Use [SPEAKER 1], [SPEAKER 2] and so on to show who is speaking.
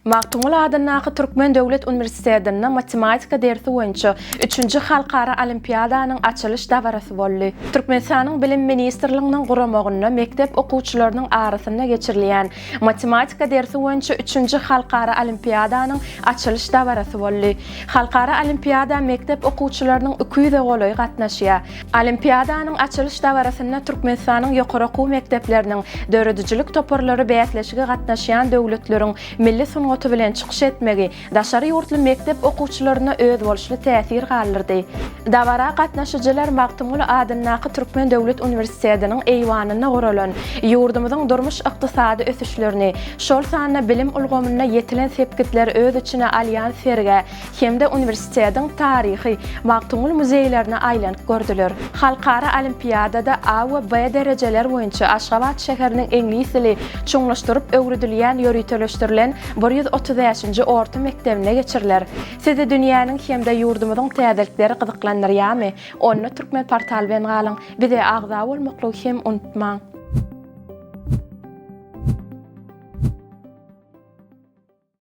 [SPEAKER 1] Magtungul adynnaky Türkmen Döwlet Uniwersitetinde matematika dersi boýunça 3-nji halkara olimpiadanyň açylış dawarasy boldy. Türkmenistanyň bilim ministrliginiň guramagyna mektep okuwçylarynyň arasynda geçirilýän matematika dersi boýunça 3-nji halkara olimpiadanyň açylış dawarasy boldy. Halkara olimpiada mektep okuwçylarynyň 200 golaý gatnaşýar. Olimpiadanyň açylış dawarasynda Türkmenistanyň ýokary okuw mekdepleriniň döredicilik toparlary beýatleşige gatnaşýan döwletleriň milli sunugaty bilen çykyş etmegi daşary ýurtly mektep okuwçylaryna öz bolşly täsir galdyrdy. Dawara gatnaşyjylar Magtungul adynnaky Türkmen Döwlet Uniwersitetiniň eýwanyna guralan ýurdumyzyň durmuş ykdysady ösüşlerini, şol sanyna bilim ulgamyna yetilen sepkitler öz içine alýan serge hemde uniwersitetiň taryhy Magtungul muzeýlerine aýlanyp gördüler. Halkara olimpiadada A we B derejeler boýunça Aşgabat şäheriniň eňlisili çuňlaşdyryp öwredilýän ýöriteleşdirilen 135-nji orta mektebine geçirler. Sizi dünýäniň hemde ýurdumyzyň täzelikleri gyzyklandyrýarmy? Onu Türkmen portaly bilen galyň. Bize agza bolmakly hem unutmaň.